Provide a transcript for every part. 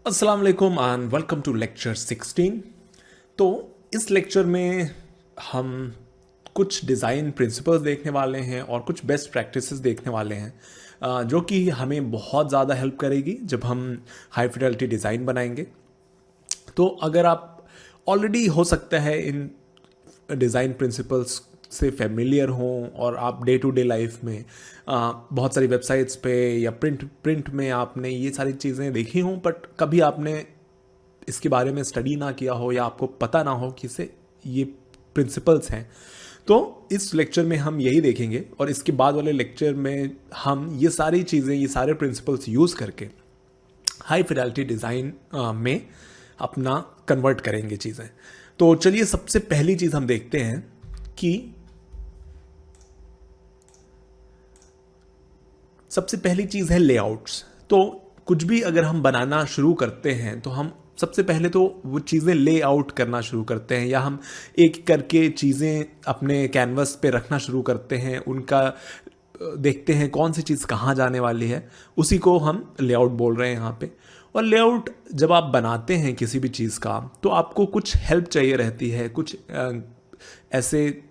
अस्सलाम वालेकुम and welcome to lecture 16। तो इस लेक्चर में हम कुछ डिज़ाइन प्रिंसिपल्स देखने वाले हैं और कुछ बेस्ट प्रैक्टिसेस देखने वाले हैं जो कि हमें बहुत ज़्यादा हेल्प करेगी जब हम हाई फिडेलिटी डिज़ाइन बनाएंगे। तो अगर आप ऑलरेडी हो सकता है इन डिज़ाइन प्रिंसिपल्स से फेमिलियर हों और आप डे टू डे लाइफ में बहुत सारी वेबसाइट्स पे या प्रिंट में आपने ये सारी चीज़ें देखी हों, बट कभी आपने इसके बारे में स्टडी ना किया हो या आपको पता ना हो कि इसे ये प्रिंसिपल्स हैं। तो इस लेक्चर में हम यही देखेंगे और इसके बाद वाले लेक्चर में हम ये सारी चीज़ें, ये सारे प्रिंसिपल्स यूज़ करके हाई फिडेलिटी डिज़ाइन में अपना कन्वर्ट करेंगे चीज़ें। तो चलिए सबसे पहली चीज़ हम देखते हैं कि सबसे पहली चीज़ है लेआउट्स। तो कुछ भी अगर हम बनाना शुरू करते हैं तो हम सबसे पहले तो वो चीज़ें लेआउट करना शुरू करते हैं या हम एक करके चीज़ें अपने कैनवस पे रखना शुरू करते हैं, उनका देखते हैं कौन सी चीज़ कहाँ जाने वाली है, उसी को हम लेआउट बोल रहे हैं यहाँ पे। और लेआउट जब आप बनाते हैं किसी भी चीज़ का तो आपको कुछ हेल्प चाहिए रहती है, कुछ ऐसे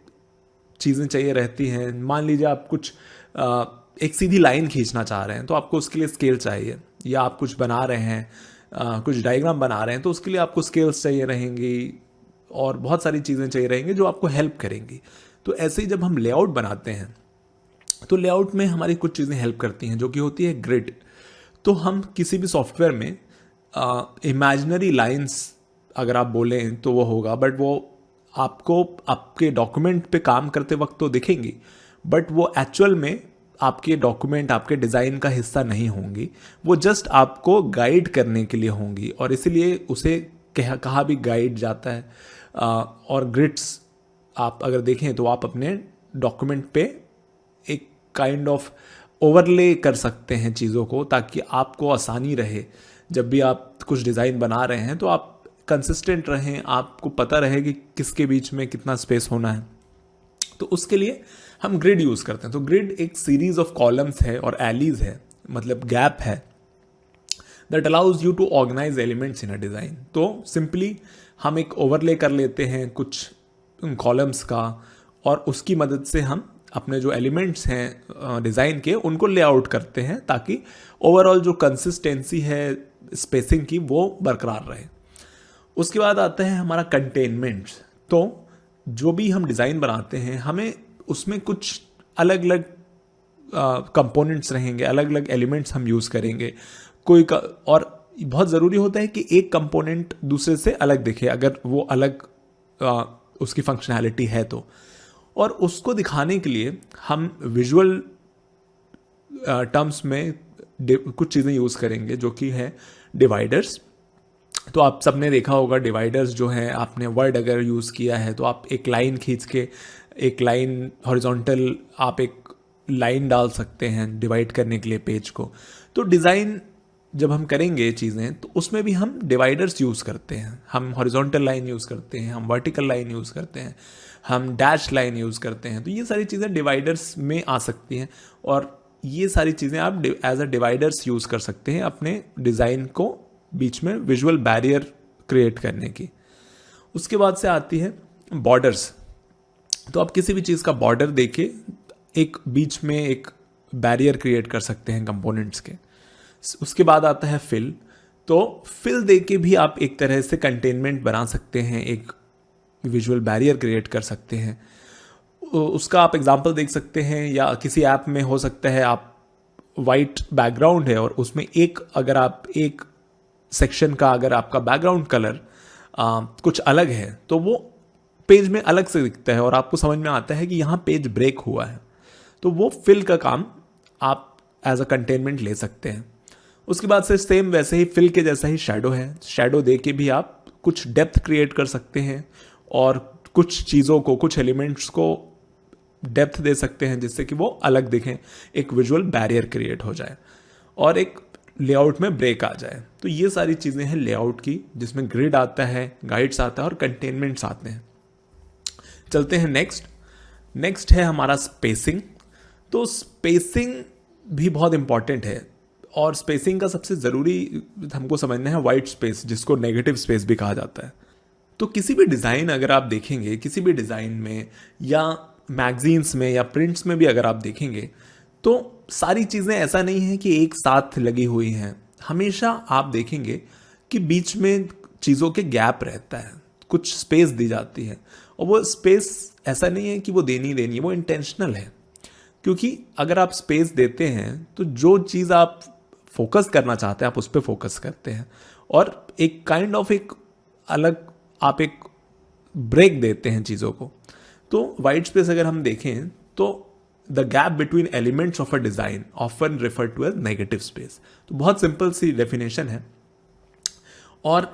चीज़ें चाहिए रहती हैं। मान लीजिए आप कुछ एक सीधी लाइन खींचना चाह रहे हैं तो आपको उसके लिए स्केल चाहिए, या आप कुछ बना रहे हैं, कुछ डायग्राम बना रहे हैं तो उसके लिए आपको स्केल्स चाहिए रहेंगी और बहुत सारी चीज़ें चाहिए रहेंगी जो आपको हेल्प करेंगी। तो ऐसे ही जब हम लेआउट बनाते हैं तो लेआउट में हमारी कुछ चीज़ें हेल्प करती हैं जो कि होती है ग्रिड। तो हम किसी भी सॉफ्टवेयर में इमेजिनरी लाइंस अगर आप बोलें तो वो होगा, बट वो आपको आपके डॉक्यूमेंट पे काम करते वक्त तो दिखेंगी, बट वो एक्चुअल में आपके डॉक्यूमेंट, आपके डिज़ाइन का हिस्सा नहीं होंगी। वो जस्ट आपको गाइड करने के लिए होंगी और इसीलिए उसे कहा भी गाइड जाता है। और ग्रिड्स आप अगर देखें तो आप अपने डॉक्यूमेंट पे एक काइंड ऑफ ओवरले कर सकते हैं चीज़ों को, ताकि आपको आसानी रहे जब भी आप कुछ डिज़ाइन बना रहे हैं तो आप कंसिस्टेंट रहें, आपको पता रहे कि किसके बीच में कितना स्पेस होना है। तो उसके लिए हम ग्रिड यूज़ करते हैं। तो ग्रिड एक सीरीज ऑफ कॉलम्स है और एलीज है, मतलब गैप है, that allows you to organise elements in a design. तो सिंपली हम एक ओवरले कर लेते हैं कुछ कॉलम्स का और उसकी मदद से हम अपने जो एलिमेंट्स हैं डिज़ाइन के उनको लेआउट करते हैं ताकि ओवरऑल जो कंसिस्टेंसी है स्पेसिंग की वो बरकरार रहे। उसके बाद आता है हमारा कंटेनमेंट। तो जो भी हम डिज़ाइन बनाते हैं हमें उसमें कुछ अलग अलग कंपोनेंट्स रहेंगे, अलग अलग एलिमेंट्स हम यूज़ करेंगे और बहुत ज़रूरी होता है कि एक कंपोनेंट दूसरे से अलग दिखे अगर वो अलग उसकी फंक्शनैलिटी है तो। और उसको दिखाने के लिए हम विजुअल टर्म्स में कुछ चीज़ें यूज़ करेंगे जो कि है डिवाइडर्स। तो आप सबने देखा होगा डिवाइडर्स जो है, आपने वर्ड अगर यूज़ किया है तो आप एक लाइन खींच के एक लाइन हॉरिजॉन्टल आप एक लाइन डाल सकते हैं डिवाइड करने के लिए पेज को। तो डिज़ाइन जब हम करेंगे चीज़ें तो उसमें भी हम डिवाइडर्स यूज़ करते हैं। हम हॉरिजॉन्टल लाइन यूज़ करते हैं, हम वर्टिकल लाइन यूज़ करते हैं, हम डैश लाइन यूज़ करते हैं। तो ये सारी चीज़ें डिवाइडर्स में आ सकती हैं और ये सारी चीज़ें आप एज अ डिवाइडर्स यूज़ कर सकते हैं अपने डिज़ाइन को बीच में विजुअल बैरियर क्रिएट करने की। उसके बाद से आती है बॉर्डर्स। तो आप किसी भी चीज़ का बॉर्डर देके एक बीच में एक बैरियर क्रिएट कर सकते हैं कंपोनेंट्स के। उसके बाद आता है फिल। तो फिल देके भी आप एक तरह से कंटेनमेंट बना सकते हैं, एक विजुअल बैरियर क्रिएट कर सकते हैं। उसका आप एग्जांपल देख सकते हैं, या किसी ऐप में हो सकता है आप वाइट बैकग्राउंड है और उसमें अगर आप एक सेक्शन का अगर आपका बैकग्राउंड कलर कुछ अलग है तो वो पेज में अलग से दिखता है और आपको समझ में आता है कि यहाँ पेज ब्रेक हुआ है। तो वो फिल का काम आप एज अ कंटेनमेंट ले सकते हैं। उसके बाद से सेम वैसे ही फिल के जैसा ही शैडो है। शैडो दे के भी आप कुछ डेप्थ क्रिएट कर सकते हैं और कुछ चीज़ों को, कुछ एलिमेंट्स को डेप्थ दे सकते हैं जिससे कि वो अलग दिखें, एक विजुअल बैरियर क्रिएट हो जाए और एक लेआउट में ब्रेक आ जाए। तो ये सारी चीज़ें हैं लेआउट की, जिसमें ग्रिड आता है, गाइड्स आता है और कंटेनमेंट्स आते हैं। चलते हैं नेक्स्ट है हमारा स्पेसिंग। तो स्पेसिंग भी बहुत इंपॉर्टेंट है और स्पेसिंग का सबसे ज़रूरी हमको समझना है वाइट स्पेस, जिसको नेगेटिव स्पेस भी कहा जाता है। तो किसी भी डिज़ाइन अगर आप देखेंगे, किसी भी डिज़ाइन में या मैगजीन्स में या प्रिंट्स में भी अगर आप देखेंगे, तो सारी चीज़ें ऐसा नहीं है कि एक साथ लगी हुई हैं। हमेशा आप देखेंगे कि बीच में चीज़ों के गैप रहता है, कुछ स्पेस दी जाती है, और वो स्पेस ऐसा नहीं है कि वो देनी है, वो इंटेंशनल है। क्योंकि अगर आप स्पेस देते हैं तो जो चीज़ आप फोकस करना चाहते हैं आप उस पर फोकस करते हैं, और एक काइंड ऑफ एक अलग आप एक ब्रेक देते हैं चीज़ों को। तो वाइट स्पेस अगर हम देखें तो the gap between elements of a design often refer to as negative space. तो बहुत सिंपल सी डेफिनेशन है। और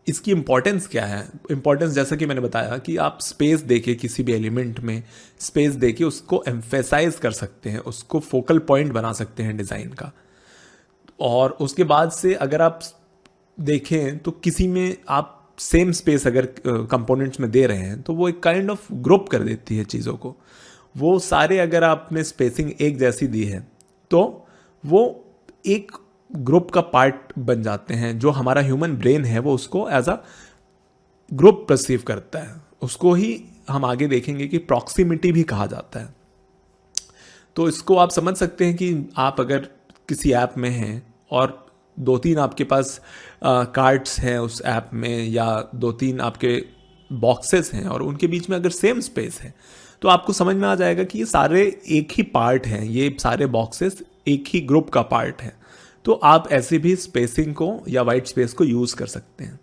इसकी इंपॉर्टेंस क्या है? इंपॉर्टेंस जैसा कि मैंने बताया कि आप स्पेस देके किसी भी एलिमेंट में स्पेस देके उसको एम्फेसाइज कर सकते हैं, उसको फोकल पॉइंट बना सकते हैं डिज़ाइन का। और उसके बाद से अगर आप देखें तो किसी में आप सेम स्पेस अगर कंपोनेंट्स में दे रहे हैं तो वो एक काइंड ऑफ ग्रुप कर देती है चीज़ों को। वो सारे अगर आपने स्पेसिंग एक जैसी दी है तो वो एक ग्रुप का पार्ट बन जाते हैं। जो हमारा ह्यूमन ब्रेन है वो उसको एज अ ग्रुप परसीव करता है। उसको ही हम आगे देखेंगे कि प्रॉक्सिमिटी भी कहा जाता है। तो इसको आप समझ सकते हैं कि आप अगर किसी ऐप में हैं और दो तीन आपके पास कार्ड्स हैं उस ऐप में, या दो तीन आपके बॉक्सेस हैं और उनके बीच में अगर सेम स्पेस है, तो आपको समझ में आ जाएगा कि ये सारे एक ही पार्ट हैं, ये सारे बॉक्सेस एक ही ग्रुप का पार्ट है। तो आप ऐसे भी स्पेसिंग को या वाइट स्पेस को यूज़ कर सकते हैं।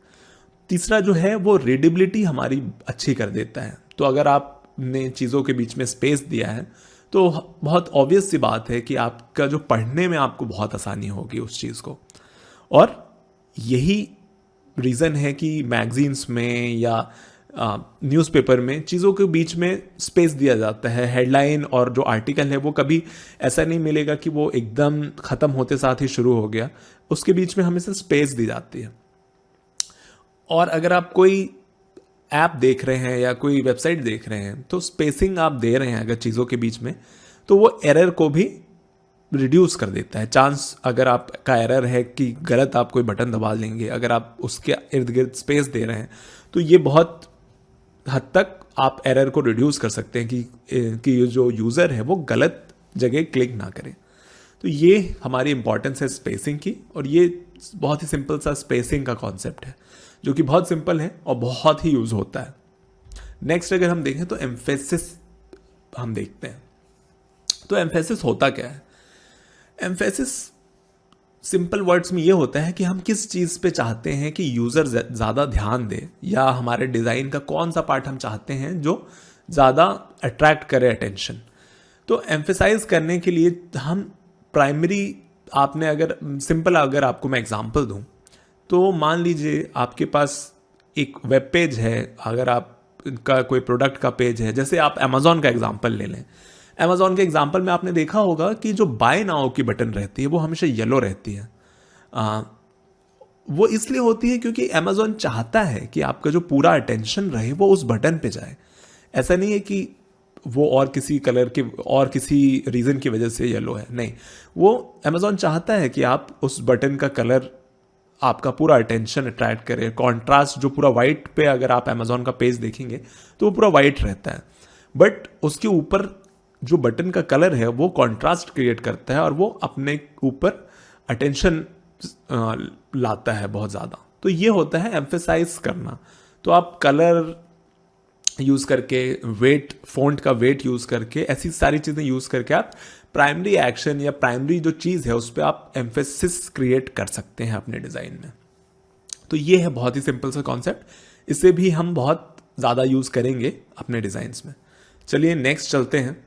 तीसरा जो है वो रीडेबिलिटी हमारी अच्छी कर देता है। तो अगर आपने चीज़ों के बीच में स्पेस दिया है तो बहुत ऑब्वियस सी बात है कि आपका जो पढ़ने में आपको बहुत आसानी होगी उस चीज़ को। और यही रीज़न है कि मैगजीन्स में या न्यूज़पेपर में चीज़ों के बीच में स्पेस दिया जाता है। हेडलाइन और जो आर्टिकल है वो कभी ऐसा नहीं मिलेगा कि वो एकदम ख़त्म होते साथ ही शुरू हो गया, उसके बीच में हमेशा स्पेस दी जाती है। और अगर आप कोई ऐप देख रहे हैं या कोई वेबसाइट देख रहे हैं तो स्पेसिंग आप दे रहे हैं अगर चीज़ों के बीच में, तो वो एरर को भी रिड्यूस कर देता है। चांस अगर आपका एरर है कि गलत आप कोई बटन दबा लेंगे, अगर आप उसके इर्द गिर्द स्पेस दे रहे हैं तो ये बहुत हद तक आप एरर को रिड्यूस कर सकते हैं कि जो यूज़र है वो गलत जगह क्लिक ना करे। तो ये हमारी इंपॉर्टेंस है स्पेसिंग की, और ये बहुत ही सिंपल सा स्पेसिंग का कॉन्सेप्ट है जो कि बहुत सिंपल है और बहुत ही यूज़ होता है। नेक्स्ट अगर हम देखें तो एम्फेसिस हम देखते हैं। तो एम्फेसिस होता क्या है? एम्फेसिस सिंपल वर्ड्स में ये होता है कि हम किस चीज़ पे चाहते हैं कि यूज़र ज़्यादा ध्यान दे, या हमारे डिज़ाइन का कौन सा पार्ट हम चाहते हैं जो ज़्यादा अट्रैक्ट करे अटेंशन। तो एम्फेसाइज करने के लिए हम प्राइमरी, आपने अगर सिंपल अगर आपको मैं एग्जांपल दूं तो मान लीजिए आपके पास एक वेब पेज है, अगर आपका कोई प्रोडक्ट का पेज है, जैसे आप अमेज़ॉन का एग्जांपल ले लें। अमेज़ॉन के एग्जांपल में आपने देखा होगा कि जो बाय नाउ की बटन रहती है वो हमेशा येलो रहती है। वो इसलिए होती है क्योंकि अमेज़ॉन चाहता है कि आपका जो पूरा अटेंशन रहे वो उस बटन पे जाए। ऐसा नहीं है कि वो और किसी कलर के और किसी रीज़न की वजह से येलो है, नहीं, वो अमेज़ॉन चाहता है कि आप उस बटन का कलर आपका पूरा अटेंशन अट्रैक्ट करे। कॉन्ट्रास्ट जो पूरा वाइट पे, अगर आप अमेज़ॉन का पेज देखेंगे तो वो पूरा वाइट रहता है, बट उसके ऊपर जो बटन का कलर है वो कॉन्ट्रास्ट क्रिएट करता है और वो अपने ऊपर अटेंशन लाता है बहुत ज़्यादा। तो ये होता है एम्फेसाइज करना। तो आप कलर यूज़ करके, वेट, फ़ॉन्ट का वेट यूज़ करके, ऐसी सारी चीज़ें यूज़ करके आप प्राइमरी एक्शन या प्राइमरी जो चीज़ है उस पर आप एम्फेसिस क्रिएट कर सकते हैं अपने डिज़ाइन में। तो ये है बहुत ही सिंपल सा कॉन्सेप्ट, इसे भी हम बहुत ज़्यादा यूज़ करेंगे अपने डिज़ाइंस में। चलिए नेक्स्ट चलते हैं,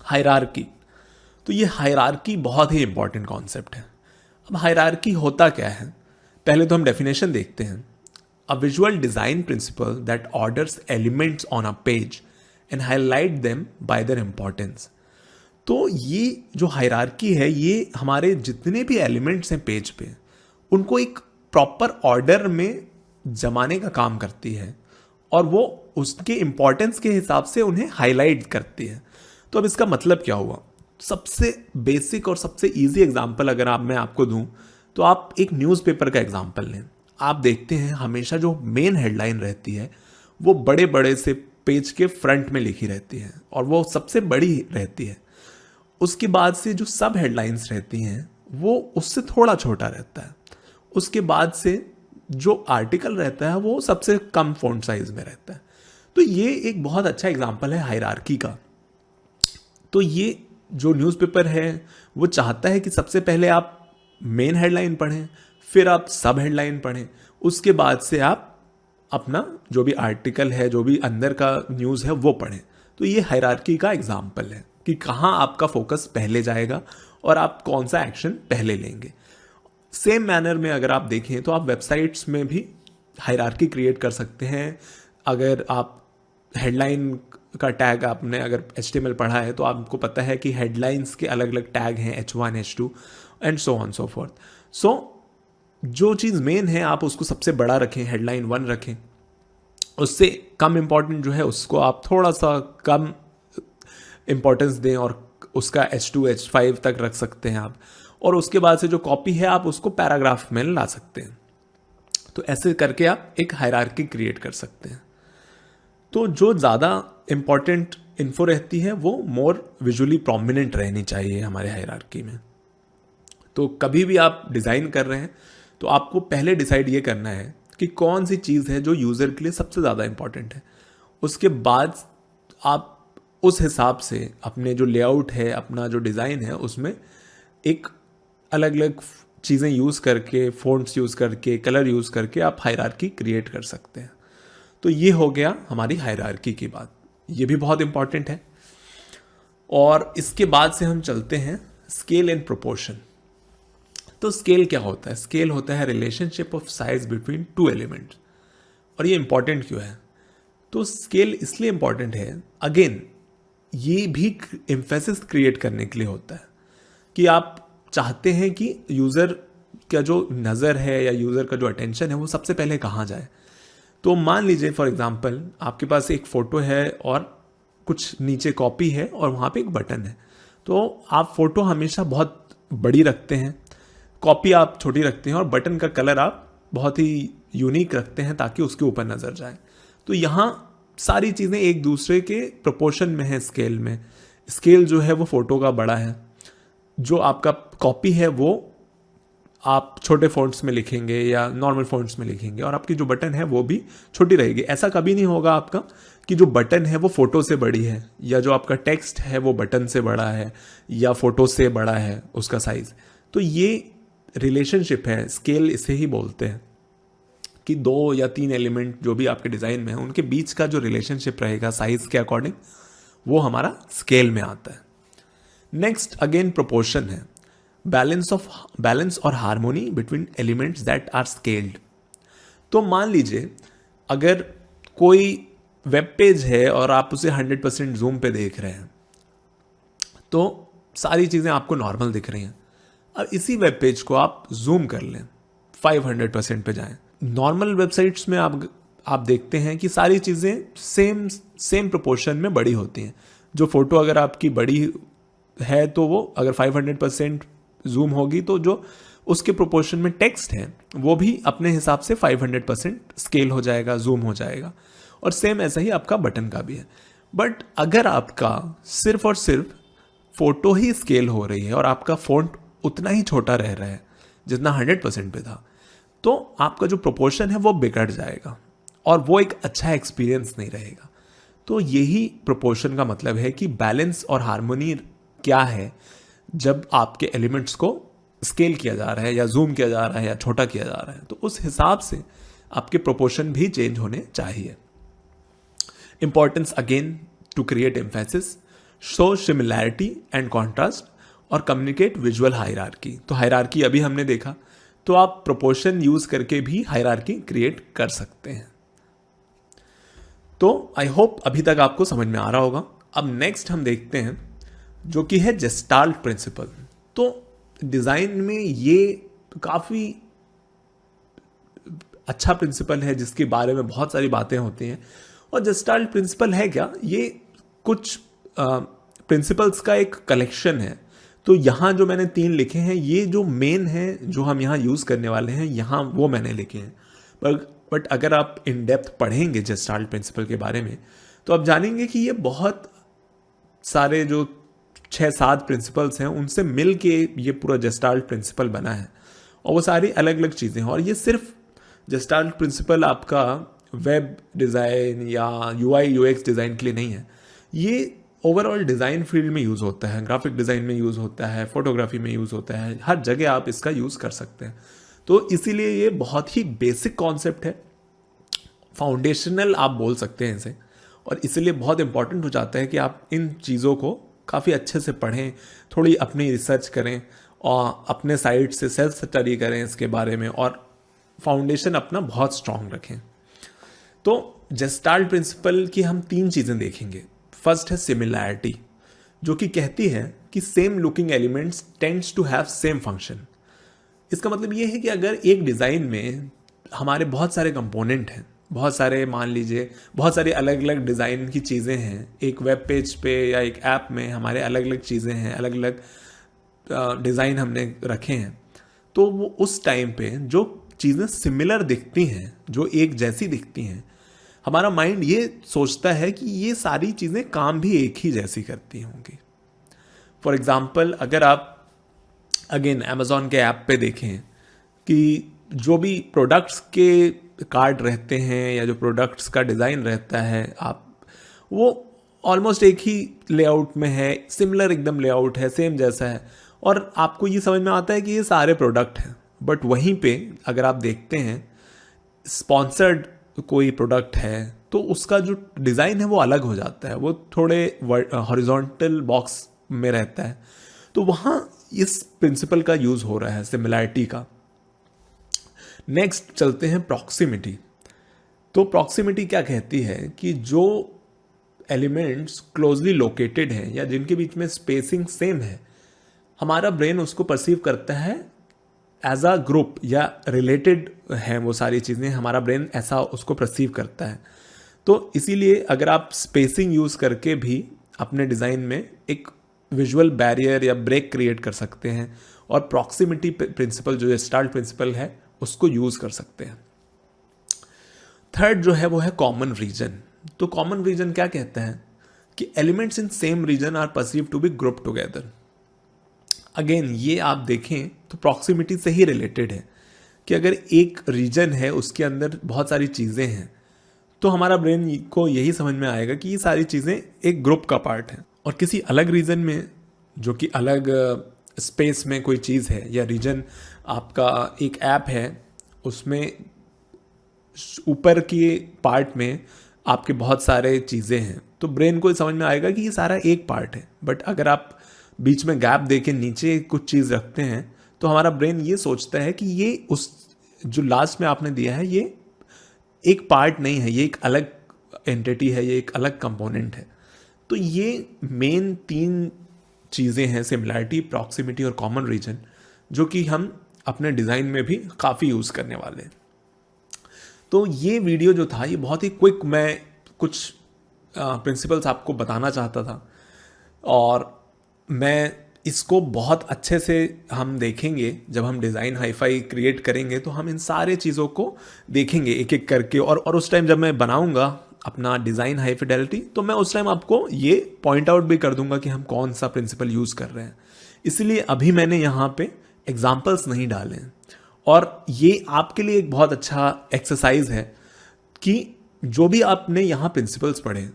हायरार्की। तो ये हायरार्की बहुत ही इंपॉर्टेंट कॉन्सेप्ट है। अब हायरार्की होता क्या है, पहले तो हम डेफिनेशन देखते हैं। A visual design principle that orders elements on a page and highlight them by their importance। तो ये जो हायरार्की है ये हमारे जितने भी एलिमेंट्स हैं पेज पे उनको एक प्रॉपर ऑर्डर में जमाने का काम करती है और वो उसके इंपॉर्टेंस के हिसाब से उन्हें हाईलाइट करती है। तो अब इसका मतलब क्या हुआ? सबसे बेसिक और सबसे इजी एग्जांपल अगर मैं आपको दूं तो आप एक न्यूज़पेपर का एग्जांपल लें। आप देखते हैं हमेशा जो मेन हेडलाइन रहती है वो बड़े बड़े से पेज के फ्रंट में लिखी रहती है और वो सबसे बड़ी रहती है। उसके बाद से जो सब हेडलाइंस रहती हैं वो उससे थोड़ा छोटा रहता है। उसके बाद से जो आर्टिकल रहता है वो सबसे कम फ़ॉन्ट साइज में रहता है। तो ये एक बहुत अच्छा एग्जांपल है हायरार्की का। तो ये जो न्यूज़पेपर है वो चाहता है कि सबसे पहले आप मेन हेडलाइन पढ़ें, फिर आप सब हेडलाइन पढ़ें, उसके बाद से आप अपना जो भी आर्टिकल है, जो भी अंदर का न्यूज़ है वो पढ़ें। तो ये हायरार्की का एग्जाम्पल है कि कहाँ आपका फोकस पहले जाएगा और आप कौन सा एक्शन पहले लेंगे। सेम मैनर में अगर आप देखें तो आप वेबसाइट्स में भी हायरार्की क्रिएट कर सकते हैं। अगर आप हेडलाइन का टैग आपने अगर HTML पढ़ा है तो आपको पता है कि हेडलाइंस के अलग अलग टैग हैं, H1 H2 and so on so forth. So जो चीज़ मेन है आप उसको सबसे बड़ा रखें, हेडलाइन 1 रखें। उससे कम इम्पॉर्टेंट जो है उसको आप थोड़ा सा कम इम्पोर्टेंस दें और उसका H2 H5 तक रख सकते हैं आप। और उसके बाद से जो कॉपी है आप उसको पैराग्राफ में ला सकते हैं। तो ऐसे करके आप एक हायरार्की क्रिएट कर सकते हैं। तो जो ज़्यादा इम्पॉर्टेंट इन्फो रहती है वो मोर विजुअली प्रोमिनेंट रहनी चाहिए हमारे हायरार्की में। तो कभी भी आप डिज़ाइन कर रहे हैं तो आपको पहले डिसाइड ये करना है कि कौन सी चीज़ है जो यूज़र के लिए सबसे ज़्यादा इम्पॉर्टेंट है। उसके बाद आप उस हिसाब से अपने जो लेआउट है, अपना जो डिज़ाइन है, उसमें एक अलग अलग चीज़ें यूज़ करके, फ़ॉन्ट्स यूज़ करके, कलर यूज़ करके आप हायरार्की क्रिएट कर सकते हैं। तो ये हो गया हमारी हायरार्की की बात, ये भी बहुत इंपॉर्टेंट है। और इसके बाद से हम चलते हैं स्केल एंड प्रोपोर्शन। तो स्केल क्या होता है? स्केल होता है relationship of size between two elements. और ये इंपॉर्टेंट क्यों है? तो स्केल इसलिए इंपॉर्टेंट है, अगेन ये भी एम्फेसिस क्रिएट करने के लिए होता है कि आप चाहते हैं कि यूज़र का जो नज़र है या यूज़र का जो अटेंशन है वो सबसे पहले कहाँ जाए। तो मान लीजिए फॉर एग्जांपल आपके पास एक फ़ोटो है और कुछ नीचे कॉपी है और वहाँ पे एक बटन है। तो आप फ़ोटो हमेशा बहुत बड़ी रखते हैं, कॉपी आप छोटी रखते हैं और बटन का कलर आप बहुत ही यूनिक रखते हैं ताकि उसके ऊपर नज़र जाए। तो यहाँ सारी चीज़ें एक दूसरे के प्रोपोर्शन में है। स्केल में स्केल जो है वो फ़ोटो का बड़ा है, जो आपका कॉपी है वो आप छोटे फ़ॉन्ट्स में लिखेंगे या नॉर्मल फ़ॉन्ट्स में लिखेंगे और आपकी जो बटन है वो भी छोटी रहेगी। ऐसा कभी नहीं होगा आपका कि जो बटन है वो फ़ोटो से बड़ी है या जो आपका टेक्स्ट है वो बटन से बड़ा है या फ़ोटो से बड़ा है उसका साइज़। तो ये रिलेशनशिप है, स्केल इसे ही बोलते हैं कि 2 या 3 एलिमेंट जो भी आपके डिज़ाइन में है उनके बीच का जो रिलेशनशिप रहेगा साइज़ के अकॉर्डिंग, वो हमारा स्केल में आता है। नेक्स्ट अगेन प्रोपोर्शन है, बैलेंस और harmony between elements that are scaled. तो मान लीजिए अगर कोई वेब पेज है और आप उसे 100% जूम पे देख रहे हैं तो सारी चीज़ें आपको नॉर्मल दिख रही हैं। अब इसी वेब पेज को आप जूम कर लें, 500% पे जाएं। नॉर्मल वेबसाइट्स में आप देखते हैं कि सारी चीज़ें सेम प्रोपोर्शन में बड़ी होती हैं। जो फोटो अगर आपकी बड़ी है तो वो अगर 500% जूम होगी तो जो उसके प्रोपोर्शन में टेक्स्ट है वो भी अपने हिसाब से 500% स्केल हो जाएगा, जूम हो जाएगा। और सेम ऐसा ही आपका बटन का भी है। बट अगर आपका सिर्फ और सिर्फ फोटो ही स्केल हो रही है और आपका फ़ॉन्ट उतना ही छोटा रह रहा है जितना 100% पे था, तो आपका जो प्रोपोर्शन है वो बिगड़ जाएगा और वो एक अच्छा एक्सपीरियंस नहीं रहेगा। तो यही प्रोपोर्शन का मतलब है कि बैलेंस और हार्मोनी क्या है जब आपके एलिमेंट्स को स्केल किया जा रहा है या जूम किया जा रहा है या छोटा किया जा रहा है, तो उस हिसाब से आपके प्रोपोर्शन भी चेंज होने चाहिए। Importance again to create emphasis, show similarity and contrast और कम्युनिकेट विजुअल हायरार्की। तो हायरार्की अभी हमने देखा, तो आप प्रोपोर्शन यूज करके भी हायरार्की क्रिएट कर सकते हैं। तो आई होप अभी तक आपको समझ में आ रहा होगा। अब नेक्स्ट हम देखते हैं जो कि है जेस्टाल्ट प्रिंसिपल। तो डिज़ाइन में ये काफ़ी अच्छा प्रिंसिपल है जिसके बारे में बहुत सारी बातें होती हैं। और जेस्टाल्ट प्रिंसिपल है क्या? ये कुछ प्रिंसिपल्स का एक कलेक्शन है। तो यहाँ जो मैंने 3 लिखे हैं, ये जो मेन है जो हम यहाँ यूज़ करने वाले हैं, यहाँ वो मैंने लिखे हैं। बट अगर आप इन डेप्थ पढ़ेंगे जेस्टाल्ट प्रिंसिपल के बारे में, तो आप जानेंगे कि ये बहुत सारे जो 6-7 प्रिंसिपल्स हैं उनसे मिल के ये पूरा जेस्टाल्ट प्रिंसिपल बना है, और वो सारी अलग अलग चीज़ें हैं। और ये सिर्फ जेस्टाल्ट प्रिंसिपल आपका वेब डिज़ाइन या UI UX डिज़ाइन के लिए नहीं है, ये ओवरऑल डिज़ाइन फील्ड में यूज़ होता है, ग्राफिक डिज़ाइन में यूज़ होता है, फोटोग्राफी में यूज़ होता है, हर जगह आप इसका यूज़ कर सकते हैं। तो इसीलिए ये बहुत ही बेसिक कॉन्सेप्ट है, फाउंडेशनल आप बोल सकते हैं इसे, और इसलिए बहुत इंपॉर्टेंट हो जाता है कि आप इन चीज़ों को काफ़ी अच्छे से पढ़ें, थोड़ी अपनी रिसर्च करें और अपने साइट से सेल्फ स्टडी करें इसके बारे में, और फाउंडेशन अपना बहुत स्ट्रांग रखें। तो जेस्टाल्ट प्रिंसिपल की हम 3 चीज़ें देखेंगे। फर्स्ट है सिमिलैरिटी, जो कि कहती है कि same looking elements tends to have same function. इसका मतलब ये है कि अगर एक डिज़ाइन में हमारे बहुत सारे कंपोनेंट हैं, बहुत सारे, मान लीजिए बहुत सारी अलग अलग डिज़ाइन की चीज़ें हैं, एक वेब पेज पे या एक ऐप में हमारे अलग अलग चीज़ें हैं, अलग अलग डिज़ाइन हमने रखे हैं, तो वो उस टाइम पे जो चीज़ें सिमिलर दिखती हैं, जो एक जैसी दिखती हैं, हमारा माइंड ये सोचता है कि ये सारी चीज़ें काम भी एक ही जैसी करती होंगी। फॉर एग्ज़ाम्पल, अगर आप अगेन अमेज़ॉन के ऐप पे देखें कि जो भी प्रोडक्ट्स के कार्ड रहते हैं या जो प्रोडक्ट्स का डिज़ाइन रहता है, आप वो ऑलमोस्ट एक ही लेआउट में है, सिमिलर एकदम लेआउट है, सेम जैसा है, और आपको ये समझ में आता है कि ये सारे प्रोडक्ट हैं। बट वहीं पे अगर आप देखते हैं स्पॉन्सर्ड कोई प्रोडक्ट है, तो उसका जो डिज़ाइन है वो अलग हो जाता है, वो थोड़े हॉरिजॉन्टल बॉक्स में रहता है। तो वहाँ इस प्रिंसिपल का यूज़ हो रहा है, सिमिलैरिटी का। नेक्स्ट चलते हैं प्रॉक्सिमिटी। तो प्रॉक्सिमिटी क्या कहती है कि जो एलिमेंट्स क्लोजली लोकेटेड हैं या जिनके बीच में स्पेसिंग सेम है, हमारा ब्रेन उसको परसीव करता है एज अ ग्रुप या रिलेटेड है, वो सारी चीज़ें हमारा ब्रेन ऐसा उसको परसीव करता है। तो इसीलिए अगर आप स्पेसिंग यूज़ करके भी अपने डिज़ाइन में एक विजुअल बैरियर या ब्रेक क्रिएट कर सकते हैं, और प्रॉक्सिमिटी प्रिंसिपल जो जेस्टाल्ट प्रिंसिपल है उसको यूज़ कर सकते हैं। थर्ड जो है वो है कॉमन रीजन। तो कॉमन रीजन क्या कहता है कि elements in same region are perceive to be group together. Again ये आप देखें तो प्रॉक्सिमिटी से ही रिलेटेड है कि अगर एक रीजन है उसके अंदर बहुत सारी चीज़ें हैं, तो हमारा ब्रेन को यही समझ में आएगा कि ये सारी चीज़ें एक ग्रुप का पार्ट हैं। और किसी अलग रीजन में, जो कि अलग स्पेस में कोई चीज़ है, या रीजन आपका एक ऐप है, उसमें ऊपर के पार्ट में आपके बहुत सारे चीज़ें हैं, तो ब्रेन को समझ में आएगा कि ये सारा एक पार्ट है। बट अगर आप बीच में गैप देके नीचे कुछ चीज़ रखते हैं, तो हमारा ब्रेन ये सोचता है कि ये उस जो लास्ट में आपने दिया है ये एक पार्ट नहीं है, ये एक अलग एंटिटी है, ये एक अलग कंपोनेंट है। तो ये मेन 3 चीज़ें हैं, सिमिलैरिटी, प्रॉक्सिमिटी और कॉमन रीजन, जो कि हम अपने डिज़ाइन में भी काफ़ी यूज़ करने वाले हैं। तो ये वीडियो जो था ये बहुत ही क्विक, मैं कुछ प्रिंसिपल्स आपको बताना चाहता था, और मैं इसको बहुत अच्छे से हम देखेंगे जब हम डिज़ाइन हाईफाई क्रिएट करेंगे, तो हम इन सारे चीज़ों को देखेंगे एक एक करके, और उस टाइम जब मैं बनाऊंगा अपना डिज़ाइन हाई फिडेलिटी, तो मैं उस टाइम आपको ये पॉइंट आउट भी कर दूंगा कि हम कौन सा प्रिंसिपल यूज़ कर रहे हैं। इसलिए अभी मैंने यहाँ पे एग्जाम्पल्स नहीं डाले हैं, और ये आपके लिए एक बहुत अच्छा एक्सरसाइज है कि जो भी आपने यहाँ प्रिंसिपल्स पढ़े,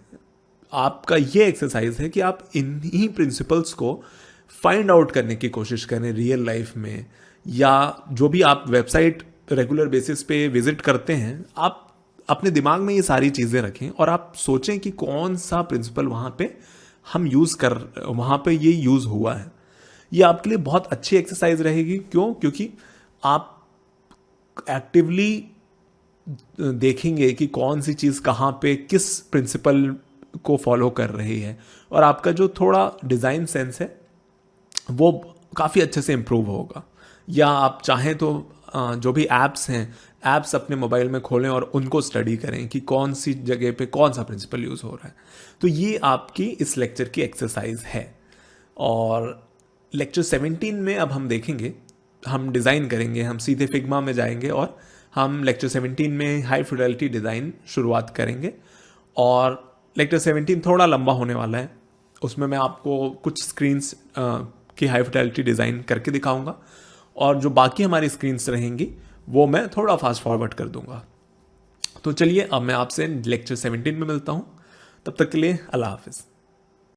आपका ये एक्सरसाइज है कि आप इन्हीं प्रिंसिपल्स को फाइंड आउट करने की कोशिश करें रियल लाइफ में, या जो भी आप वेबसाइट रेगुलर बेसिस पे विजिट करते हैं, आप अपने दिमाग में ये सारी चीज़ें रखें और आप सोचें कि कौन सा प्रिंसिपल वहाँ पे हम वहाँ पे ये यूज़ हुआ है। ये आपके लिए बहुत अच्छी एक्सरसाइज रहेगी। क्यों? क्योंकि आप एक्टिवली देखेंगे कि कौन सी चीज़ कहाँ पे किस प्रिंसिपल को फॉलो कर रही है, और आपका जो थोड़ा डिज़ाइन सेंस है वो काफ़ी अच्छे से इम्प्रूव होगा। या आप चाहें तो जो भी ऐप्स हैं, ऐप्स अपने मोबाइल में खोलें और उनको स्टडी करें कि कौन सी जगह पे कौन सा प्रिंसिपल यूज़ हो रहा है। तो ये आपकी इस लेक्चर की एक्सरसाइज है। और लेक्चर 17 में अब हम देखेंगे, हम डिज़ाइन करेंगे, हम सीधे फिग्मा में जाएंगे और हम लेक्चर 17 में हाई फिडेलिटी डिज़ाइन शुरुआत करेंगे। और लेक्चर 17 थोड़ा लंबा होने वाला है, उसमें मैं आपको कुछ स्क्रीन्स की हाई फिडेलिटी डिज़ाइन करके दिखाऊंगा और जो बाकी हमारी स्क्रीन्स रहेंगी वो मैं थोड़ा फास्ट फॉरवर्ड कर दूंगा। तो चलिए अब मैं आपसे लेक्चर 17 में मिलता हूँ, तब तक के लिए अल्लाह हाफिज़।